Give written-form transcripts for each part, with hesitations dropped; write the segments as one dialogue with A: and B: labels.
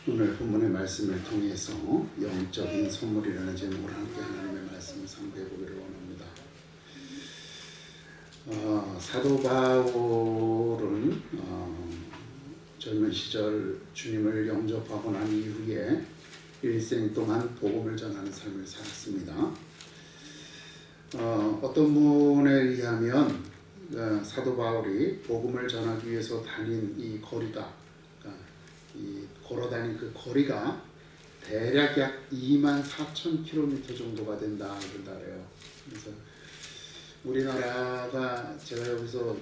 A: 오늘 본문의 말씀을 통해서 영적인 선물이라는 제목으로 함께 하나님의 말씀을 상고해 보기를 원합니다. 사도 바울은 젊은 시절 주님을 영접하고 난 이후에 일생 동안 복음을 전하는 삶을 살았습니다. 어떤 분에 의하면 사도 바울이 복음을 전하기 위해서 다닌 이 거리가, 이 걸어다닌 그 거리가 대략 약 24,000km 정도가 된다 그래요. 그래서 우리나라가 제가 여기서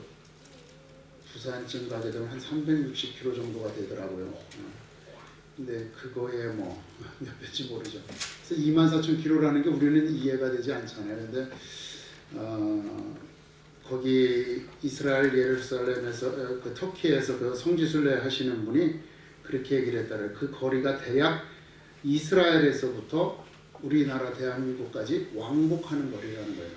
A: 부산쯤 가게 되면 한 360km 정도가 되더라고요. 근데 그거에 뭐 몇 배인지 모르죠. 그래서 24,000km라는 게 우리는 이해가 되지 않잖아요. 근데 거기 이스라엘 예루살렘에서 그 터키에서 그 성지순례 하시는 분이 그렇게 얘기를 했다래요. 그 거리가 대략 이스라엘에서부터 우리나라 대한민국까지 왕복하는 거리라는 거예요.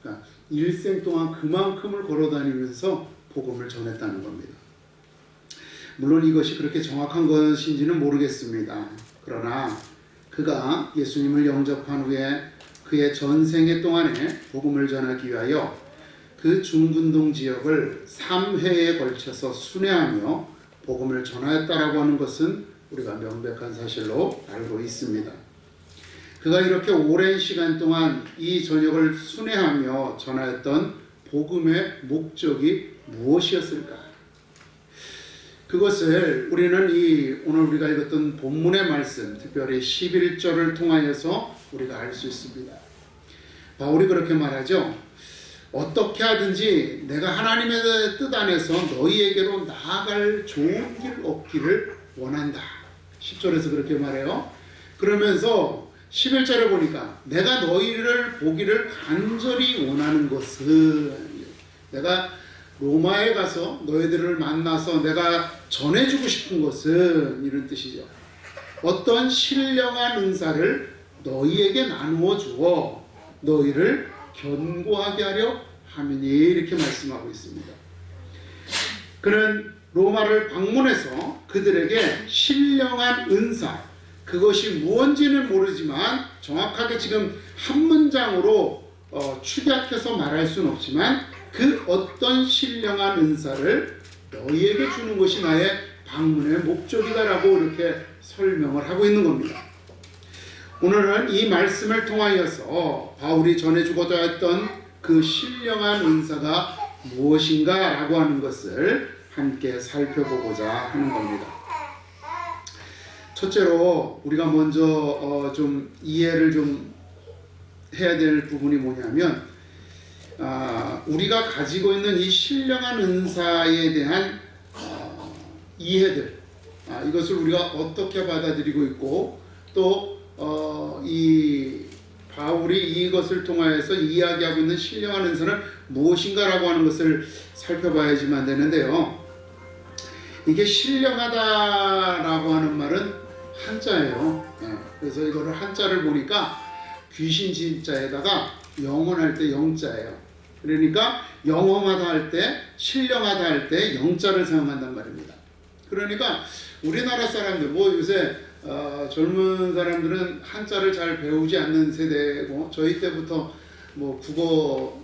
A: 그러니까 일생 동안 그만큼을 걸어다니면서 복음을 전했다는 겁니다. 물론 이것이 그렇게 정확한 것인지는 모르겠습니다. 그러나 그가 예수님을 영접한 후에 그의 전생애 동안에 복음을 전하기 위하여 그 중근동 지역을 3회에 걸쳐서 순회하며 복음을 전하였다라고 하는 것은 우리가 명백한 사실로 알고 있습니다. 그가 이렇게 오랜 시간 동안 이 전역을 순회하며 전하였던 복음의 목적이 무엇이었을까? 그것을 우리는 오늘 우리가 읽었던 본문의 말씀, 특별히 11절을 통하여서 우리가 알 수 있습니다. 바울이 그렇게 말하죠. 어떻게 하든지 내가 하나님의 뜻 안에서 너희에게로 나아갈 좋은 길 얻기를 원한다. 10절에서 그렇게 말해요. 그러면서 11절에 보니까 내가 너희를 보기를 간절히 원하는 것은, 내가 로마에 가서 너희들을 만나서 내가 전해주고 싶은 것은, 이런 뜻이죠. 어떤 신령한 은사를 너희에게 나누어 주어 너희를 견고하게 하려 함이니, 이렇게 말씀하고 있습니다. 그는 로마를 방문해서 그들에게 신령한 은사, 그것이 무엇인지는 모르지만 정확하게 지금 한 문장으로 축약해서 말할 수는 없지만 그 어떤 신령한 은사를 너희에게 주는 것이 나의 방문의 목적이다라고 이렇게 설명을 하고 있는 겁니다. 오늘은 이 말씀을 통하여서 바울이 전해주고자 했던 그 신령한 은사가 무엇인가 라고 하는 것을 함께 살펴보고자 하는 겁니다. 첫째로 우리가 먼저 좀 이해를 좀 해야 될 부분이 뭐냐면, 우리가 가지고 있는 이 신령한 은사에 대한 이해들, 이것을 우리가 어떻게 받아들이고 있고, 또 이 바울이 이것을 통하여서 이야기하고 있는 신령한 은사는 무엇인가라고 하는 것을 살펴봐야지만 되는데요. 이게 신령하다라고 하는 말은 한자예요. 그래서 이거를 한자를 보니까 귀신 진자에다가 영원할 때 영자예요. 그러니까 영험하다 할 때, 신령하다 할 때 영자를 사용한단 말입니다. 그러니까 우리나라 사람들, 뭐 요새 젊은 사람들은 한자를 잘 배우지 않는 세대고, 저희 때부터 뭐 국어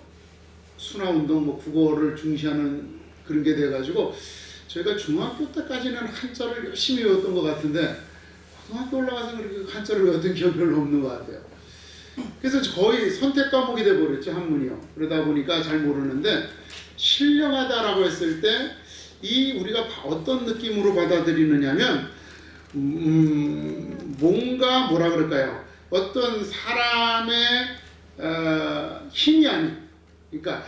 A: 순화운동, 뭐 국어를 중시하는 그런 게 돼가지고 저희가 중학교 때까지는 한자를 열심히 외웠던 것 같은데 고등학교 올라가서 그렇게 한자를 외웠던 기억이 별로 없는 것 같아요. 그래서 거의 선택 과목이 돼버렸죠, 한문이요. 그러다 보니까 잘 모르는데, 신령하다라고 했을 때 이 우리가 어떤 느낌으로 받아들이느냐면, 뭔가 뭐라 그럴까요? 어떤 사람의 힘이 아닌, 그러니까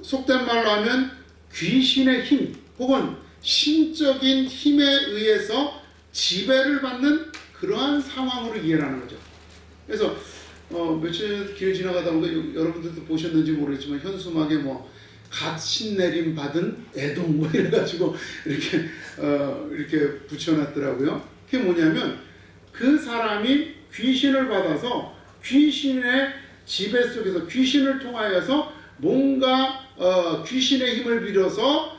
A: 속된 말로 하면 귀신의 힘 혹은 신적인 힘에 의해서 지배를 받는 그러한 상황으로 이해하는 거죠. 그래서 며칠 길 지나가다 보니까 여러분들도 보셨는지 모르겠지만 현수막에 뭐 갓 신내림 받은 애동 뭐 이래가지고 이렇게 붙여놨더라고요. 그게 뭐냐면 그 사람이 귀신을 받아서 귀신의 지배 속에서 귀신을 통하여서 뭔가 귀신의 힘을 빌어서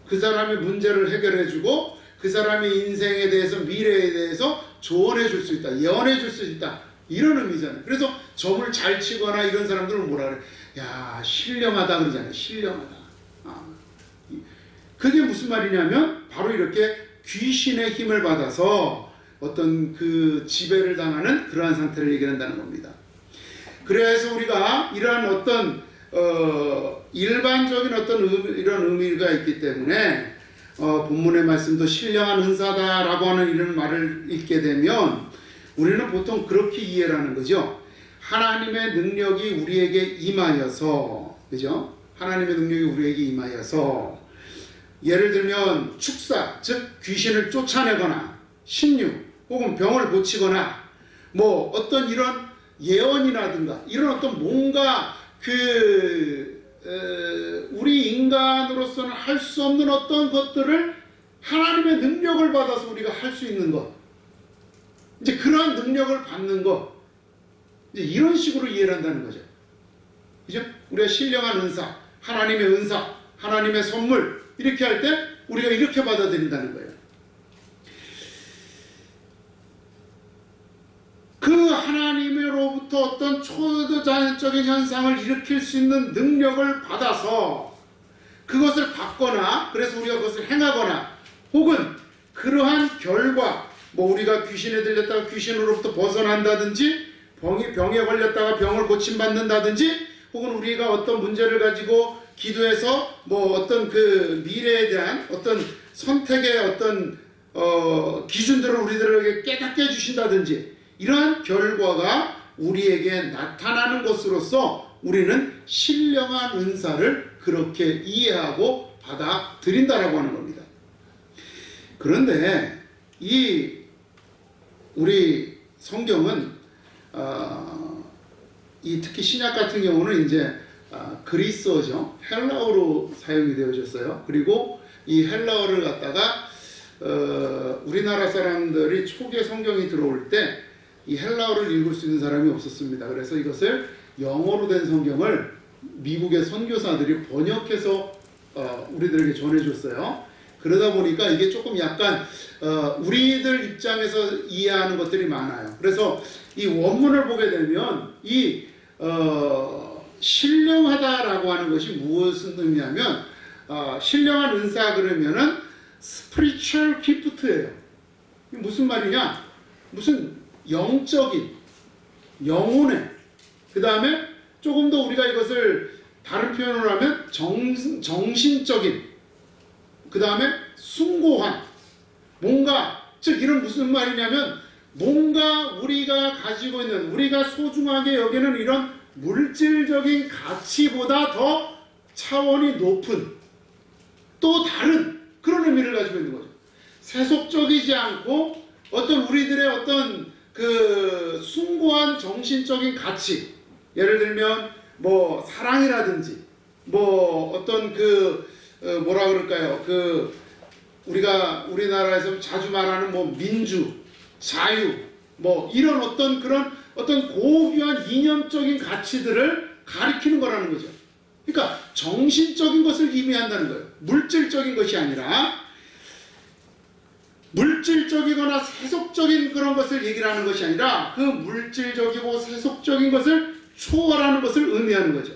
A: 그 사람의 문제를 해결해주고 그 사람의 인생에 대해서, 미래에 대해서 조언해 줄 수 있다, 예언해 줄 수 있다, 이런 의미잖아요. 그래서 점을 잘 치거나 이런 사람들은 뭐라 그래? 야, 신령하다 그러잖아요. 신령하다. 그게 무슨 말이냐면 바로 이렇게 귀신의 힘을 받아서 어떤 그 지배를 당하는 그러한 상태를 얘기한다는 겁니다. 그래서 우리가 이러한 어떤 일반적인 어떤 이런 의미가 있기 때문에 본문의 말씀도 신령한 은사다라고 하는 이런 말을 읽게 되면 우리는 보통 그렇게 이해를 하는 거죠. 하나님의 능력이 우리에게 임하여서, 그죠? 하나님의 능력이 우리에게 임하여서, 예를 들면 축사, 즉 귀신을 쫓아내거나 신유 혹은 병을 고치거나 뭐 어떤 이런 예언이라든가 이런 어떤 뭔가 우리 인간으로서는 할 수 없는 어떤 것들을 하나님의 능력을 받아서 우리가 할 수 있는 것, 이제 그러한 능력을 받는 것, 이제 이런 식으로 이해를 한다는 거죠. 그죠? 우리가 신령한 은사, 하나님의 은사, 하나님의 선물, 이렇게 할 때 우리가 이렇게 받아들인다는 거예요. 그 하나님으로부터 어떤 초자연적인 현상을 일으킬 수 있는 능력을 받아서 그것을 받거나, 그래서 우리가 그것을 행하거나, 혹은 그러한 결과, 뭐 우리가 귀신에 들렸다가 귀신으로부터 벗어난다든지, 병에 걸렸다가 병을 고침받는다든지, 혹은 우리가 어떤 문제를 가지고 기도해서 뭐 어떤 그 미래에 대한 어떤 선택의 어떤 기준들을 우리들에게 깨닫게 해주신다든지, 이러한 결과가 우리에게 나타나는 것으로서 우리는 신령한 은사를 그렇게 이해하고 받아들인다라고 하는 겁니다. 그런데 우리 성경은 특히 신약 같은 경우는 이제 그리스어죠. 헬라어로 사용이 되어졌어요. 그리고 이 헬라어를 갖다가 우리나라 사람들이 초기에 성경이 들어올 때 이 헬라어를 읽을 수 있는 사람이 없었습니다. 그래서 이것을 영어로 된 성경을 미국의 선교사들이 번역해서 우리들에게 전해줬어요. 그러다 보니까 이게 조금 약간 우리들 입장에서 이해하는 것들이 많아요. 그래서 이 원문을 보게 되면 이 신령하다라고 하는 것이 무엇을 의미하면 신령한 은사 그러면은 spiritual gift예요. 이게 무슨 말이냐? 무슨 영적인, 영혼의, 그 다음에 조금 더 우리가 이것을 다른 표현으로 하면 정신적인, 그 다음에 숭고한, 뭔가, 즉 이런 무슨 말이냐면 뭔가 우리가 가지고 있는, 우리가 소중하게 여기는 이런 물질적인 가치보다 더 차원이 높은 또 다른 그런 의미를 가지고 있는 거죠. 세속적이지 않고 어떤 우리들의 어떤 그 숭고한 정신적인 가치, 예를 들면 뭐 사랑이라든지 뭐 어떤 뭐라 그럴까요? 우리나라에서 자주 말하는 뭐 민주, 자유, 뭐 이런 어떤 그런 어떤 고귀한 이념적인 가치들을 가리키는 거라는 거죠. 그러니까 정신적인 것을 의미한다는 거예요. 물질적인 것이 아니라, 물질적이거나 세속적인 그런 것을 얘기를 하는 것이 아니라 그 물질적이고 세속적인 것을 초월하는 것을 의미하는 거죠.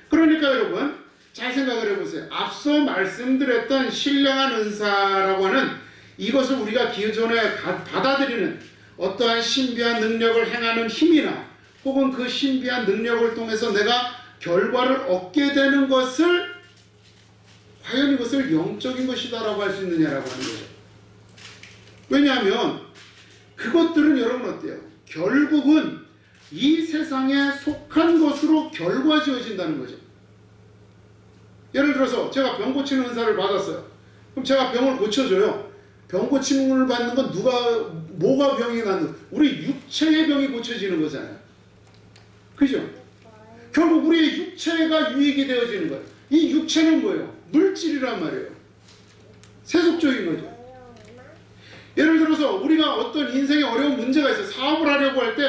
A: 그러니까 여러분 잘 생각을 해보세요. 앞서 말씀드렸던 신령한 은사라고 하는 이것을 우리가 기존에 받아들이는 어떠한 신비한 능력을 행하는 힘이나 혹은 그 신비한 능력을 통해서 내가 결과를 얻게 되는 것을 과연 이것을 영적인 것이다라고 할 수 있느냐라고 하는 거죠. 왜냐하면 그것들은 여러분 어때요? 결국은 이 세상에 속한 것으로 결과지어진다는 거죠. 예를 들어서 제가 병 고치는 은사를 받았어요. 그럼 제가 병을 고쳐줘요. 병 고침을 받는 건 뭐가 병이 나는, 우리 육체의 병이 고쳐지는 거잖아요. 그죠? 결국 우리의 육체가 유익이 되어지는 거예요. 이 육체는 뭐예요? 물질이란 말이에요. 세속적인 거죠. 예를 들어서 우리가 어떤 인생에 어려운 문제가 있어요. 사업을 하려고 할 때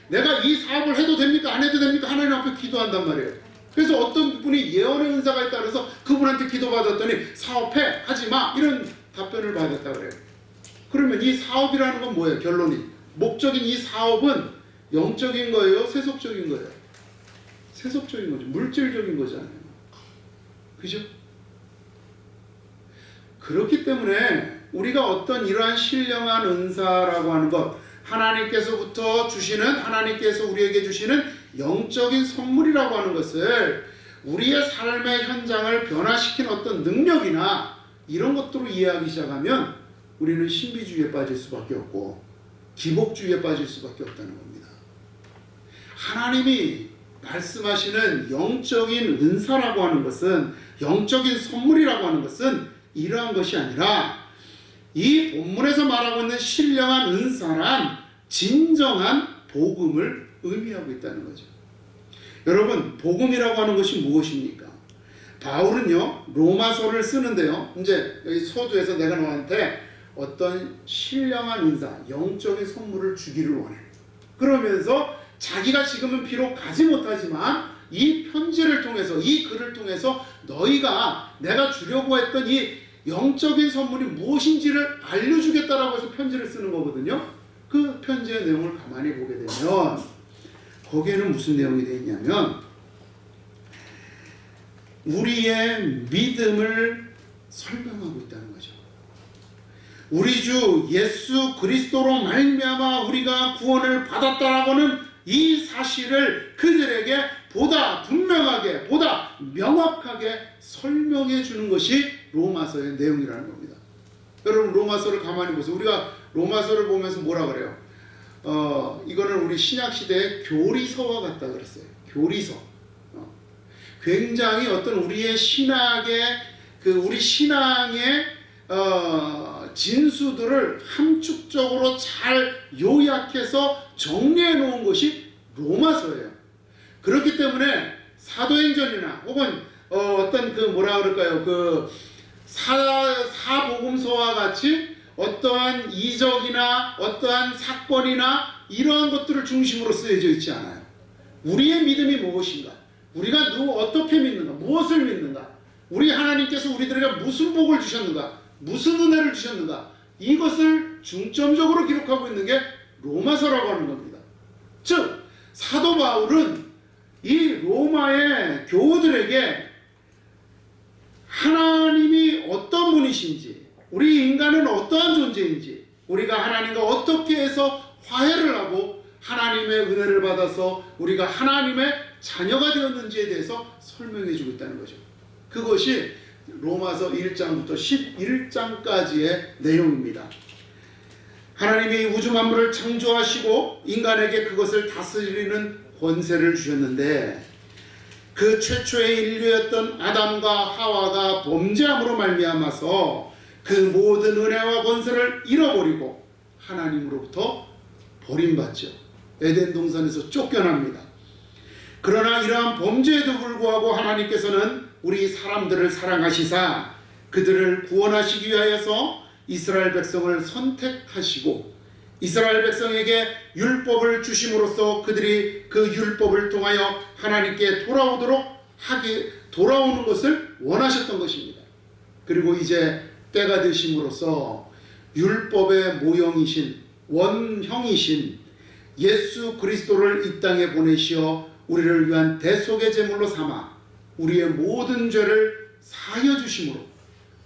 A: 내가 이 사업을 해도 됩니까? 안 해도 됩니까? 하나님 앞에 기도한단 말이에요. 그래서 어떤 분이 예언의 은사가 있다 그래서 그분한테 기도받았더니 사업해, 하지 마, 이런 답변을 받았다 그래요. 그러면 이 사업이라는 건 뭐예요? 결론이. 목적인 이 사업은 영적인 거예요? 세속적인 거예요? 세속적인 거죠. 물질적인 거잖아요. 그죠? 그렇기 때문에 우리가 어떤 이러한 신령한 은사라고 하는 것, 하나님께서부터 주시는, 하나님께서 우리에게 주시는 영적인 선물이라고 하는 것을 우리의 삶의 현장을 변화시킨 어떤 능력이나 이런 것들로 이해하기 시작하면 우리는 신비주의에 빠질 수밖에 없고 기복주의에 빠질 수밖에 없다는 겁니다. 하나님이 말씀하시는 영적인 은사라고 하는 것은, 영적인 선물이라고 하는 것은 이러한 것이 아니라 이 본문에서 말하고 있는 신령한 은사란 진정한 복음을 의미하고 있다는 거죠. 여러분, 복음이라고 하는 것이 무엇입니까? 바울은요, 로마서를 쓰는데요, 이제 여기 서두에서 내가 너한테 어떤 신령한 은사, 영적인 선물을 주기를 원해. 그러면서 자기가 지금은 비록 가지 못하지만 이 편지를 통해서, 이 글을 통해서 너희가 내가 주려고 했던 이 영적인 선물이 무엇인지를 알려주겠다라고 해서 편지를 쓰는 거거든요. 그 편지의 내용을 가만히 보게 되면 거기에는 무슨 내용이 되어 있냐면 우리의 믿음을 설명하고 있다는 거죠. 우리 주 예수 그리스도로 말미암아 우리가 구원을 받았다라고는 이 사실을 그들에게 보다 분명하게, 보다 명확하게 설명해 주는 것이 로마서의 내용이라는 겁니다. 여러분, 로마서를 가만히 보세요. 우리가 로마서를 보면서 뭐라 그래요? 이거는 우리 신약시대의 교리서와 같다 그랬어요. 교리서. 굉장히 어떤 우리의 신학의, 우리 신앙의 진수들을 함축적으로 잘 요약해서 정리해 놓은 것이 로마서예요. 그렇기 때문에 사도행전이나 혹은 어떤 뭐라 그럴까요? 사복음서와 같이 어떠한 이적이나 어떠한 사건이나 이러한 것들을 중심으로 쓰여져 있지 않아요. 우리의 믿음이 무엇인가? 우리가 어떻게 믿는가? 무엇을 믿는가? 우리 하나님께서 우리들에게 무슨 복을 주셨는가? 무슨 은혜를 주셨는가? 이것을 중점적으로 기록하고 있는 게 로마서라고 하는 겁니다. 즉, 사도 바울은 이 로마의 교우들에게 하나님이 어떤 분이신지, 우리 인간은 어떠한 존재인지, 우리가 하나님과 어떻게 해서 화해를 하고 하나님의 은혜를 받아서 우리가 하나님의 자녀가 되었는지에 대해서 설명해 주고 있다는 거죠. 그것이 로마서 1장부터 11장까지의 내용입니다. 하나님이 우주 만물을 창조하시고 인간에게 그것을 다스리는 권세를 주셨는데 그 최초의 인류였던 아담과 하와가 범죄함으로 말미암아서 그 모든 은혜와 권세를 잃어버리고 하나님으로부터 버림받죠. 에덴 동산에서 쫓겨납니다. 그러나 이러한 범죄에도 불구하고 하나님께서는 우리 사람들을 사랑하시사 그들을 구원하시기 위하여서 이스라엘 백성을 선택하시고 이스라엘 백성에게 율법을 주심으로써 그들이 그 율법을 통하여 하나님께 돌아오는 것을 원하셨던 것입니다. 그리고 이제 때가 되심으로써 율법의 모형이신 원형이신 예수 그리스도를 이 땅에 보내시어 우리를 위한 대속의 제물로 삼아 우리의 모든 죄를 사하여 주심으로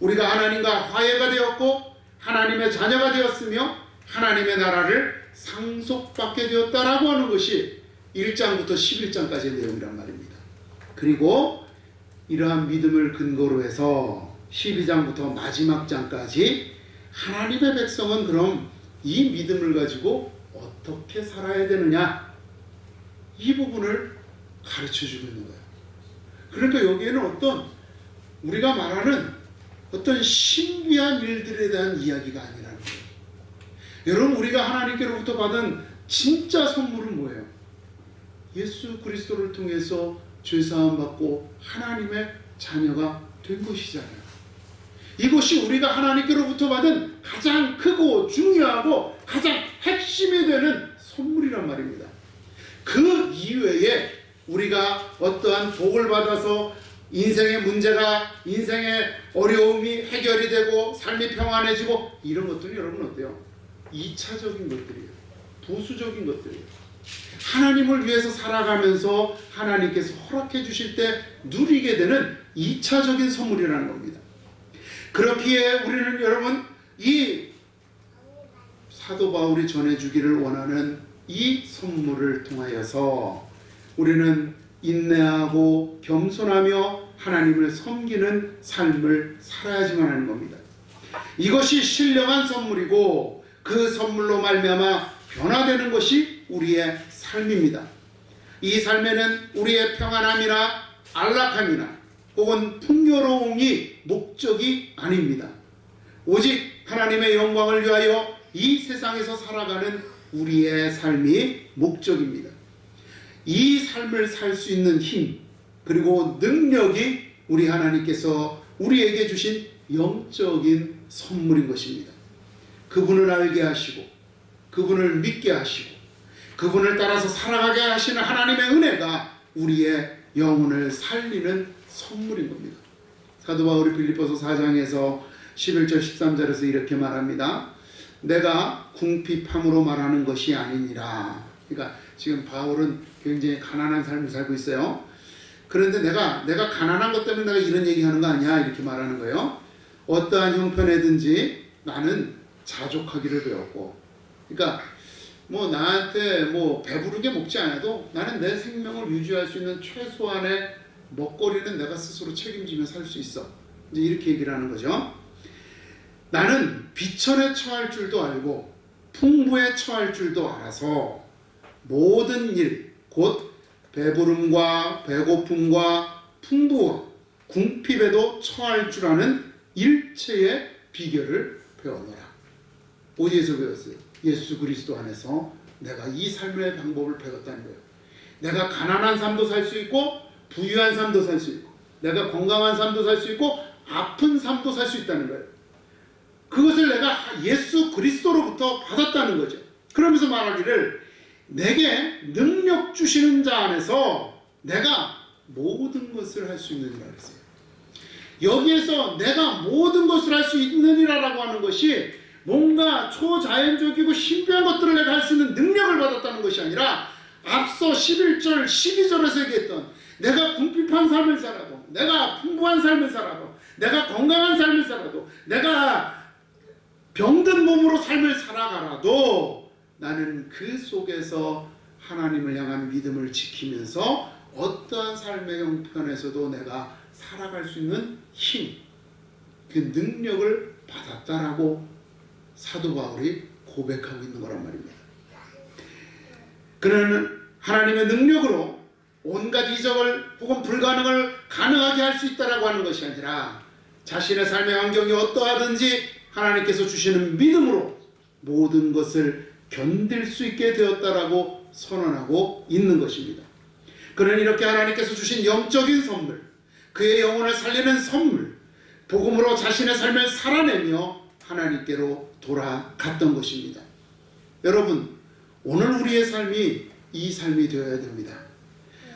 A: 우리가 하나님과 화해가 되었고 하나님의 자녀가 되었으며 하나님의 나라를 상속받게 되었다라고 하는 것이 1장부터 11장까지의 내용이란 말입니다. 그리고 이러한 믿음을 근거로 해서 12장부터 마지막 장까지 하나님의 백성은 그럼 이 믿음을 가지고 어떻게 살아야 되느냐, 이 부분을 가르쳐주고 있는 거예요. 그러니까 여기에는 어떤 우리가 말하는 어떤 신비한 일들에 대한 이야기가 아니라는 거예요. 여러분, 우리가 하나님께로부터 받은 진짜 선물은 뭐예요? 예수 그리스도를 통해서 죄사함 받고 하나님의 자녀가 된 것이잖아요. 이것이 우리가 하나님께로부터 받은 가장 크고 중요하고 가장 핵심이 되는 선물이란 말입니다. 그 이외에 우리가 어떠한 복을 받아서 인생의 문제가, 인생의 어려움이 해결이 되고 삶이 평안해지고 이런 것들은 여러분 어때요? 2차적인 것들이에요. 부수적인 것들이에요. 하나님을 위해서 살아가면서 하나님께서 허락해 주실 때 누리게 되는 2차적인 선물이라는 겁니다. 그렇기에 우리는 여러분 이 사도 바울이 전해주기를 원하는 이 선물을 통하여서 우리는 인내하고 겸손하며 하나님을 섬기는 삶을 살아야지만 하는 겁니다. 이것이 신령한 선물이고 그 선물로 말미암아 변화되는 것이 우리의 삶입니다. 이 삶에는 우리의 평안함이나 안락함이나 혹은 풍요로움이 목적이 아닙니다. 오직 하나님의 영광을 위하여 이 세상에서 살아가는 우리의 삶이 목적입니다. 이 삶을 살 수 있는 힘 그리고 능력이 우리 하나님께서 우리에게 주신 영적인 선물인 것입니다. 그분을 알게 하시고 그분을 믿게 하시고 그분을 따라서 살아가게 하시는 하나님의 은혜가 우리의 영혼을 살리는 선물인 겁니다. 사도 바울이 빌립보서 4장에서 11절 13절에서 이렇게 말합니다. 내가 궁핍함으로 말하는 것이 아니니라. 그러니까 지금 바울은 굉장히 가난한 삶을 살고 있어요. 그런데 내가 가난한 것 때문에 내가 이런 얘기하는 거 아니야 이렇게 말하는 거예요. 어떠한 형편에든지 나는 자족하기를 배웠고, 그러니까 뭐 나한테 뭐 배부르게 먹지 않아도 나는 내 생명을 유지할 수 있는 최소한의 먹거리는 내가 스스로 책임지며 살 수 있어. 이제 이렇게 얘기를 하는 거죠. 나는 비천에 처할 줄도 알고 풍부에 처할 줄도 알아서 모든 일, 곧 배부름과 배고픔과 풍부와 궁핍에도 처할 줄 아는 일체의 비결을 배워노라. 어디에서 배웠어요? 예수 그리스도 안에서 내가 이 삶의 방법을 배웠다는 거예요. 내가 가난한 삶도 살 수 있고 부유한 삶도 살 수 있고 내가 건강한 삶도 살 수 있고 아픈 삶도 살 수 있다는 거예요. 그것을 내가 예수 그리스도로부터 받았다는 거죠. 그러면서 말하기를 내게 능력 주시는 자 안에서 내가 모든 것을 할 수 있느니라 그랬어요. 여기에서 내가 모든 것을 할 수 있느니라라고 하는 것이 뭔가 초자연적이고 신비한 것들을 내가 할 수 있는 능력을 받았다는 것이 아니라 앞서 11절 12절에서 얘기했던 내가 궁핍한 삶을 살아도 내가 풍부한 삶을 살아도 내가 건강한 삶을 살아도 내가 병든 몸으로 삶을 살아가라도 나는 그 속에서 하나님을 향한 믿음을 지키면서 어떠한 삶의 형편에서도 내가 살아갈 수 있는 힘, 그 능력을 받았다라고 사도 바울이 고백하고 있는 거란 말입니다. 그는 하나님의 능력으로 온갖 이적을 혹은 불가능을 가능하게 할 수 있다라고 하는 것이 아니라 자신의 삶의 환경이 어떠하든지 하나님께서 주시는 믿음으로 모든 것을 견딜 수 있게 되었다라고 선언하고 있는 것입니다. 그는 이렇게 하나님께서 주신 영적인 선물, 그의 영혼을 살리는 선물, 복음으로 자신의 삶을 살아내며 하나님께로 돌아갔던 것입니다. 여러분, 오늘 우리의 삶이 이 삶이 되어야 됩니다.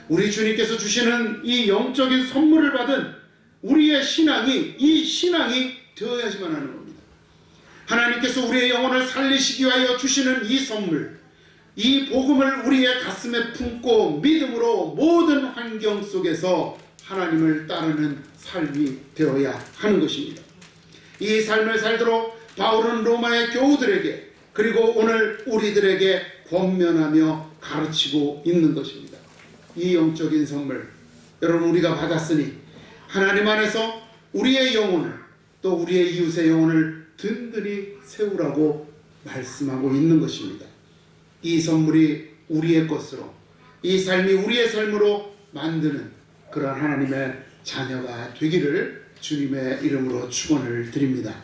A: 우리 주님께서 주시는 이 영적인 선물을 받은 우리의 신앙이 이 신앙이 되어야지만 하는 겁니다. 하나님께서 우리의 영혼을 살리시기 위하여 주시는 이 선물, 이 복음을 우리의 가슴에 품고 믿음으로 모든 환경 속에서 하나님을 따르는 삶이 되어야 하는 것입니다. 이 삶을 살도록 바울은 로마의 교우들에게 그리고 오늘 우리들에게 권면하며 가르치고 있는 것입니다. 이 영적인 선물 여러분 우리가 받았으니 하나님 안에서 우리의 영혼을 또 우리의 이웃의 영혼을 든든히 세우라고 말씀하고 있는 것입니다. 이 선물이 우리의 것으로 이 삶이 우리의 삶으로 만드는 그러한 하나님의 자녀가 되기를 주님의 이름으로 축원을 드립니다.